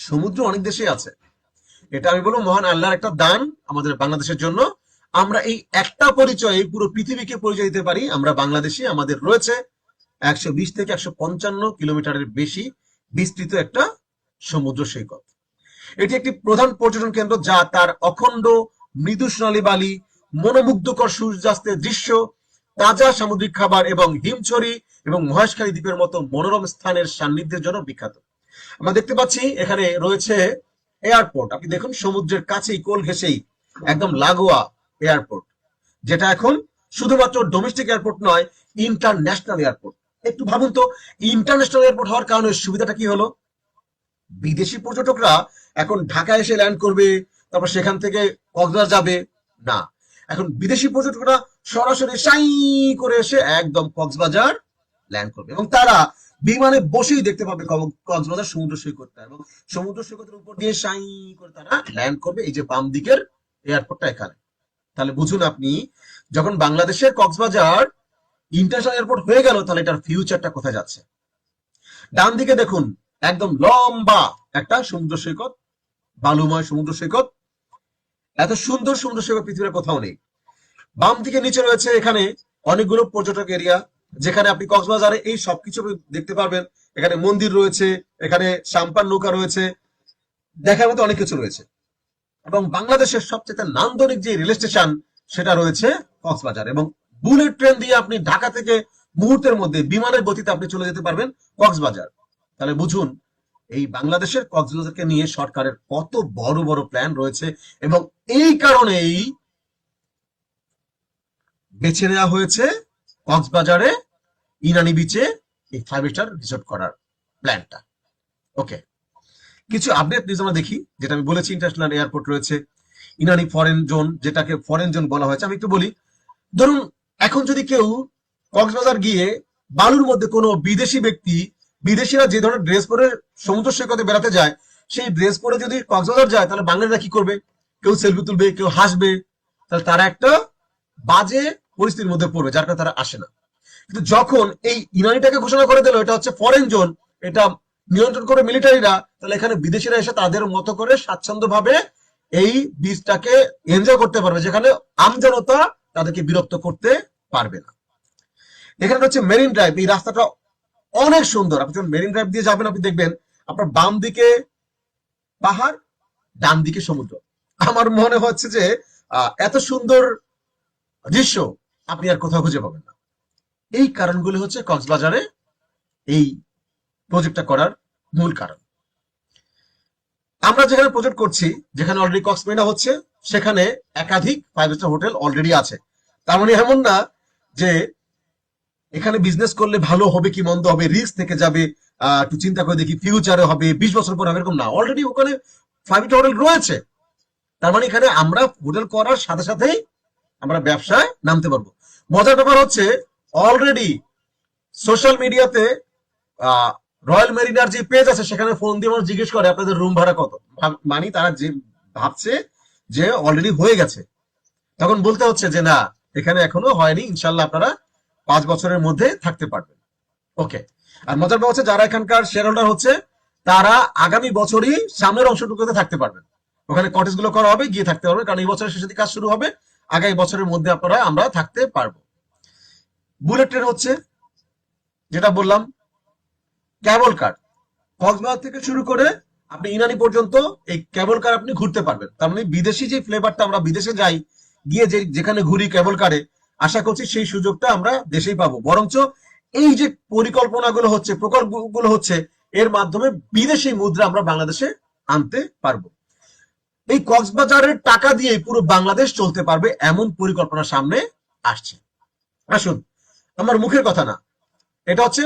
সমুদ্র অনেক দেশেই আছে। এটা আমি বলবো মহান আল্লাহর একটা দান আমাদের বাংলাদেশের জন্য। আমরা এই একটা পরিচয়ে পুরো পৃথিবীকে পরিচয় দিতে পারি। আমরা বাংলাদেশি, আমাদের রয়েছে 120 থেকে 155 কিলোমিটারের বেশি বিস্তৃত একটা সমুদ্র সৈকত। এটি একটি প্রধান পর্যটন কেন্দ্র, যা তার অখণ্ড মৃদু সোনালী বালি, মনোমুগ্ধকর সূর্যাস্তের দৃশ্য, তাজা সামুদ্রিক খাবার এবং হিমছড়ি এবং মহেশখালী দ্বীপের মতো মনোরম স্থানের সান্নিধ্যের জন্য বিখ্যাত। আমরা দেখতে পাচ্ছি এখানে রয়েছে এয়ারপোর্ট। আপনি দেখুন সমুদ্রের কাছেই, কোল ঘেঁষেই একদম লাগোয়া এয়ারপোর্ট, যেটা এখন শুধুমাত্র ডোমেস্টিক এয়ারপোর্ট নয়, ইন্টারন্যাশনাল এয়ারপোর্ট। একটু ভাবুন তো, ইন্টারন্যাশনাল এয়ারপোর্ট হওয়ার কারণে সুবিধাটা কি হলো? বিদেশি পর্যটকরা এখন ঢাকায় এসে ল্যান্ড করবে, তারপর সেখান থেকে কক্সবাজার যাবে না। এখন বিদেশি পর্যটকরা সরাসরি সাই করে এসে একদম কক্সবাজার ল্যান্ড করবে, এবং তারা বিমানে বসেই দেখতে পাবে কক্সবাজার সমুদ্র সৈকতটা, এবং সমুদ্র সৈকতের উপর দিয়ে সাই করে তারা ল্যান্ড করবে। এই যে বাম দিকের এয়ারপোর্টটা এখানে। তাহলে বুঝুন আপনি, যখন বাংলাদেশের কক্সবাজার ইন্টারন্যাশনাল এয়ারপোর্ট হয়ে গেল, তাহলে এটার ফিউচারটা কোথায় যাচ্ছে। ডান দিকে দেখুন একদম লম্বা একটা সমুদ্র সৈকত, বালুময় সমুদ্র সৈকত। এত সুন্দর সমুদ্র সৈকত পৃথিবীর কোথাও নেই। বাম দিকে নিচে রয়েছে এখানে অনেকগুলো পর্যটক এরিয়া, যেখানে আপনি কক্সবাজারে এই সবকিছু দেখতে পারবেন। এখানে মন্দির রয়েছে, এখানে সাম্পান নৌকা রয়েছে, দেখার মতো অনেক কিছু রয়েছে। এবং বাংলাদেশের সবচেয়ে নান্দনিক যে রেল স্টেশন, সেটা রয়েছে কক্সবাজার। এবং বুলেট ট্রেন দিয়ে আপনি ঢাকা থেকে মুহূর্তের মধ্যে বিমানের গতিতে আপনি চলে যেতে পারবেন কক্সবাজার। তাহলে বুঝুন এই বাংলাদেশের কক্সবাজারকে নিয়ে সরকারের কত বড় বড় প্ল্যান রয়েছে, এবং এই কারণেই বেছে নেওয়া হয়েছে কক্সবাজারে ইনানি বিচে এই 5 স্টার রিসোর্ট করার প্ল্যানটা। ওকে, কিছু আপডেট নিউজ আমরা দেখি। যেটা আমি বলেছি, ইন্টারন্যাশনাল এয়ারপোর্ট রয়েছে, ইনানি ফরেন জোন, যেটাকে ফরেন জোন বলা হয়েছে। আমি একটু বলি, ধরুন এখন যদি কেউ কক্সবাজার গিয়ে বালুর মধ্যে কোনো বিদেশি ব্যক্তি, বিদেশিরা যে ধরনের ড্রেস পরে সমুদ্র সৈকতে বেড়াতে যায়, সেই ড্রেস পরে যদি কক্সবাজার যায়, তাহলে বাঙালিরা কি করবে? কেউ সেলফি তুলবে, কেউ হাসবে, তাহলে তারা একটা বাজে পরিস্থিতির মধ্যে পড়বে, যার কারণে তারা আসে না। কিন্তু যখন এই ইনানিটাকে ঘোষণা করে দিল এটা হচ্ছে ফরেন জোন, এটা নিয়ন্ত্রণ করে মিলিটারিরা, তাহলে এখানে বিদেশিরা এসে তাদের মতো করে স্বাচ্ছন্দ্য ভাবে এই বীজটাকে এনজয় করতে পারবে, যেখানে আমজনতা তাদেরকে বিরক্ত করতে পারবে না। এখানে হচ্ছে মেরিন ড্রাইভ। এই রাস্তাটা অনেক সুন্দর। আপনি যখন মেরিন ড্রাইভ দিয়ে যাবেন, আপনি দেখবেন আপনার বাম দিকে পাহাড়, ডান দিকে সমুদ্র। আমার মনে হচ্ছে যে এত সুন্দর দৃশ্য আপনি আর কোথাও খুঁজে পাবেন না। এই কারণগুলি হচ্ছে কক্সবাজারে এই প্রজেক্টটা করার মূল কারণ। আমরা যেখানে প্রজেক্ট করছি, যেখানে অলরেডি কক্সমেরিনা হচ্ছে, সেখানে একাধিক 5 স্টার হোটেল অলরেডি আছে। তার মানে এমন না যে এখানে বিজনেস করলে ভালো হবে কি মন্দ হবে, রিস্ক থেকে যাবে, একটু চিন্তা করে দেখি ফিউচারে হবে, 20 বছর পর হবে, এরকম না। অলরেডি ওখানে 5 স্টার হোটেল রয়েছে। তার মানে এখানে আমরা হোটেল করার সাথে সাথেই আমরা ব্যবসায় নামতে পারবো। মজার ব্যাপার হচ্ছে, অলরেডি সোশ্যাল মিডিয়াতে রয়্যাল মেরিনার যে পেজ আছে, সেখানে ফোন দিয়ে মানুষ জিজ্ঞেস করে আপনাদের রুম ভাড়া কত। মানে তারা যে ভাবছে যে অলরেডি হয়ে গেছে, তখন বলতে হচ্ছে যে না, এখানে এখনো হয়নি, ইনশাল্লাহ আপনারা 5 বছরের মধ্যে থাকতে পারবেন। ওকে। আর মজার ব্যাপার হচ্ছে, যারা এখানকার শেয়ার হোল্ডার হচ্ছে, তারা আগামী বছরই সামনের অংশটুকুতে থাকতে পারবেন। ওখানে কটেজ গুলো করা হবে, গিয়ে থাকতে পারবে, কারণ এই বছরের শেষে কাজ শুরু হবে, আগামী বছরের মধ্যে আমরা থাকতে পারবো। বুলেট ট্রেন হচ্ছে, যেটা বললাম, ক্যাবল কার, কক্সবাজার থেকে শুরু করে আপনি ইনানি পর্যন্ত এই কেবল কার আপনি ঘুরতে পারবেন। তার মানে বিদেশি যে ফ্লেভারটা আমরা বিদেশে যাই, গিয়ে যেখানে ঘুরি কেবল কারে, আশা করছি সেই সুযোগটা আমরা দেশেই পাবো। বরঞ্চ এই যে পরিকল্পনাগুলো হচ্ছে, প্রকল্পগুলো হচ্ছে, এর মাধ্যমে বিদেশি মুদ্রা আমরা বাংলাদেশে আনতে পারবো। এই কক্সবাজারের টাকা দিয়ে পুরো বাংলাদেশ চলতে পারবে, এমন পরিকল্পনা সামনে আসছে। আসুন, আমার মুখের কথা না, এটা হচ্ছে